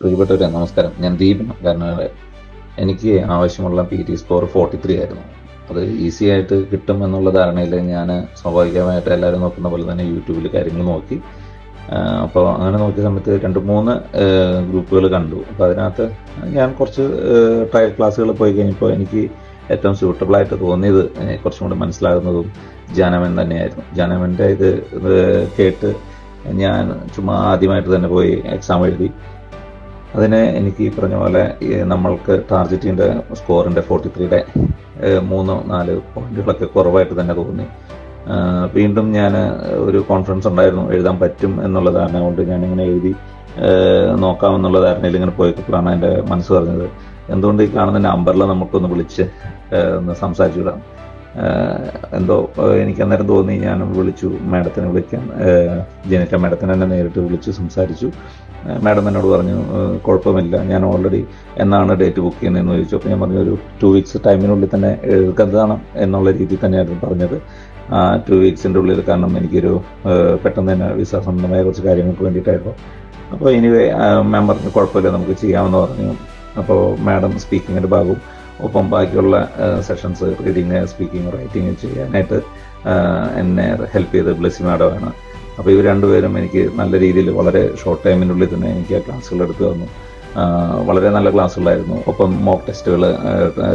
പ്രിയപ്പെട്ടവരെ നമസ്കാരം. ഞാൻ ദീപൻ കർണാടക. എനിക്ക് ആവശ്യമുള്ള PT സ്കോർ 43 ആയിരുന്നു. അത് ഈസി ആയിട്ട് കിട്ടും എന്നുള്ള ധാരണയിൽ ഞാൻ സ്വാഭാവികമായിട്ട് എല്ലാവരും നോക്കുന്ന പോലെ തന്നെ യൂട്യൂബിൽ കാര്യങ്ങൾ നോക്കി. അപ്പോൾ അങ്ങനെ നോക്കിയ സമയത്ത് 2-3 ഗ്രൂപ്പുകൾ കണ്ടു. അപ്പോൾ അതിനകത്ത് ഞാൻ കുറച്ച് ട്രയൽ ക്ലാസ്സുകൾ പോയി കഴിഞ്ഞപ്പോൾ എനിക്ക് ഏറ്റവും സ്യൂട്ടബിളായിട്ട് തോന്നിയത്, കുറച്ചും കൂടി മനസ്സിലാകുന്നതും ജാനമൻ തന്നെയായിരുന്നു. ജാനമൻ്റെ ഇത് കേട്ട് ഞാൻ ചുമ്മാ ആദ്യമായിട്ട് തന്നെ പോയി എക്സാം എഴുതി. അതിന് എനിക്ക് ഈ പറഞ്ഞ പോലെ നമ്മൾക്ക് ടാർഗറ്റിൻ്റെ സ്കോറിൻ്റെ 43യുടെ 3-4 പോയിന്റുകളൊക്കെ കുറവായിട്ട് തന്നെ തോന്നി. വീണ്ടും ഞാൻ ഒരു കോൺഫിഡൻസ് ഉണ്ടായിരുന്നു, എഴുതാൻ പറ്റും എന്നുള്ള ധാരണ കൊണ്ട് ഞാനിങ്ങനെ എഴുതി നോക്കാമെന്നുള്ള ധാരണയിൽ ഇങ്ങനെ പോയപ്പോഴാണ് എൻ്റെ മനസ്സ് പറഞ്ഞത്, എന്തുകൊണ്ട് ഈ കാണുന്ന നമ്പറിൽ നമുക്കൊന്ന് വിളിച്ച് ഒന്ന് സംസാരിച്ചു വിടാം. എന്തോ എനിക്ക് അന്നേരം തോന്നി. ഞാൻ വിളിച്ചു, മാഡത്തിനെ വിളിക്കാൻ. ജെനിറ്റ മാഡത്തിനെ തന്നെ നേരിട്ട് വിളിച്ച് സംസാരിച്ചു. മാഡം എന്നോട് പറഞ്ഞു, കുഴപ്പമില്ല, ഞാൻ ഓൾറെഡി എന്നാണ് ഡേറ്റ് ബുക്ക് ചെയ്യുന്നതെന്ന് ചോദിച്ചു. അപ്പോൾ ഞാൻ പറഞ്ഞു, ഒരു 2 വീക്സ് ടൈമിനുള്ളിൽ തന്നെ എഴുതുന്നതാണ് എന്നുള്ള രീതിയിൽ തന്നെയായിരുന്നു പറഞ്ഞത്. 2 വീക്സിൻ്റെ ഉള്ളിൽ, കാരണം എനിക്കൊരു പെട്ടെന്ന് തന്നെ വിസ സംബന്ധമായ കുറച്ച് കാര്യങ്ങൾക്ക് വേണ്ടിയിട്ടായിരുന്നു. അപ്പോൾ ഇനി മാം പറഞ്ഞു കുഴപ്പമില്ല, നമുക്ക് ചെയ്യാമെന്ന് പറഞ്ഞു. അപ്പോൾ മാഡം സ്പീക്കിങ്ങിൻ്റെ ഭാഗവും ഒപ്പം ബാക്കിയുള്ള സെഷൻസ് റീഡിങ്, സ്പീക്കിങ്, റൈറ്റിങ് ചെയ്യാനായിട്ട് എന്നെ ഹെൽപ്പ് ചെയ്ത് ബ്ലെസ്സി മാഡമാണ്. അപ്പോൾ ഇവർ രണ്ടുപേരും എനിക്ക് നല്ല രീതിയിൽ വളരെ ഷോർട്ട് ടൈമിനുള്ളിൽ തന്നെ എനിക്ക് ആ ക്ലാസ്സുകൾ എടുത്തു തന്നു. വളരെ നല്ല ക്ലാസ്സുകളായിരുന്നു. ഒപ്പം മോക്ക് ടെസ്റ്റുകൾ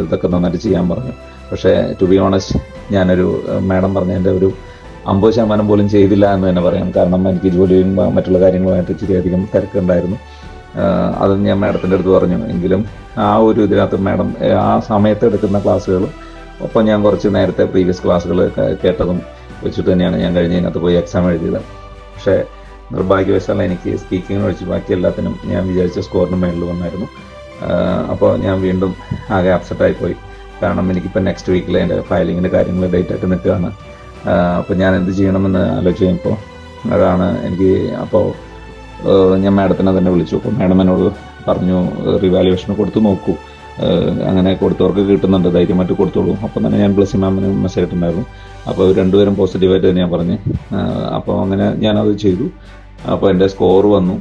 ഇതൊക്കെ നന്നായിട്ട് ചെയ്യാൻ പറഞ്ഞു. പക്ഷേ ടു ബി ഓണസ്റ്റ്, ഞാനൊരു മാഡം പറഞ്ഞതിൻ്റെ ഒരു 50% പോലും ചെയ്തില്ല എന്ന് തന്നെ പറയാം. കാരണം എനിക്ക് ജോലിയും മറ്റുള്ള കാര്യങ്ങളുമായിട്ട് ഇച്ചിരി അധികം തിരക്കുണ്ടായിരുന്നു. അത് ഞാൻ മാഡത്തിൻ്റെ അടുത്ത് പറഞ്ഞു. എങ്കിലും ആ ഒരു ഇതിനകത്ത് മാഡം ആ സമയത്ത് എടുക്കുന്ന ക്ലാസ്സുകളും ഒപ്പം ഞാൻ കുറച്ച് നേരത്തെ പ്രീവിയസ് ക്ലാസ്സുകൾ കേട്ടതും വെച്ചിട്ട് തന്നെയാണ് ഞാൻ കഴിഞ്ഞതിനകത്ത് പോയി എക്സാം എഴുതിയത്. പക്ഷേ നിർഭാഗ്യവശാൽ എനിക്ക് സ്പീക്കിങ്ങിന് ഒഴിച്ച് ബാക്കി എല്ലാത്തിനും ഞാൻ വിചാരിച്ച സ്കോറിന് മേളിൽ വന്നായിരുന്നു. അപ്പോൾ ഞാൻ വീണ്ടും ആകെ അപ്സെറ്റായിപ്പോയി. കാരണം എനിക്കിപ്പോൾ നെക്സ്റ്റ് വീക്കിൽ എൻ്റെ ഫയലിങ്ങിൻ്റെ കാര്യങ്ങൾ ഡേറ്റായിട്ട് നിൽക്കുകയാണ്. അപ്പോൾ ഞാൻ എന്ത് ചെയ്യണമെന്ന് ആലോചിച്ച് കഴിഞ്ഞപ്പോൾ അതാണ് എനിക്ക്. അപ്പോൾ ഞാൻ മാഡത്തിനെ തന്നെ വിളിച്ചു. അപ്പോൾ മാഡം എന്നോട് പറഞ്ഞു, റിവാലുവേഷന് കൊടുത്ത് നോക്കൂ, അങ്ങനെ കൊടുത്തവർക്ക് കിട്ടുന്നുണ്ട്, ധൈര്യമായിട്ട് കൊടുത്തോളൂ. അപ്പം തന്നെ ഞാൻ ബ്ലെസ്സി മാമിന് മെസ്സേജ് ഇട്ടുണ്ടായിരുന്നു. അപ്പോൾ രണ്ടുപേരും പോസിറ്റീവായിട്ട് തന്നെ ഞാൻ പറഞ്ഞു. അപ്പോൾ അങ്ങനെ ഞാനത് ചെയ്തു. അപ്പോൾ എൻ്റെ സ്കോർ വന്നു.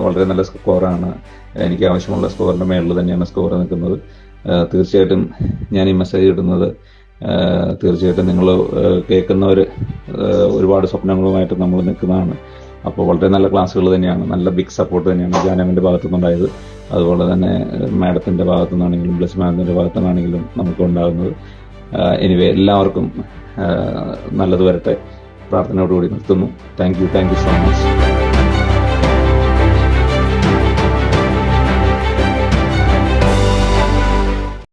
വളരെ നല്ല സ്കോറാണ്. എനിക്ക് ആവശ്യമുള്ള സ്കോറിൻ്റെ മേളിൽ തന്നെയാണ് സ്കോർ നിൽക്കുന്നത്. തീർച്ചയായിട്ടും ഞാൻ ഈ മെസ്സേജ് ഇടുന്നത് തീർച്ചയായിട്ടും നിങ്ങൾ കേൾക്കുന്നവർ ഒരുപാട് സ്വപ്നങ്ങളുമായിട്ട് നമ്മൾ നിൽക്കുന്നതാണ്. അപ്പോൾ വളരെ നല്ല ക്ലാസ്സുകൾ തന്നെയാണ്, നല്ല ബിഗ് സപ്പോർട്ട് തന്നെയാണ് ജാനമിൻ്റെ ഭാഗത്തുനിന്നുണ്ടായത്. അതുപോലെ തന്നെ മാഡത്തിൻ്റെ ഭാഗത്തുനിന്നാണെങ്കിലും ബ്ലെസ്സി മാഡത്തിൻ്റെ ഭാഗത്തുനിന്നാണെങ്കിലും നമുക്ക് ഉണ്ടാകുന്നത്. എനിവേ, എല്ലാവർക്കും നല്ലത് വരട്ടെ പ്രാർത്ഥനയോടുകൂടി നിർത്തുന്നു. Thank you so much.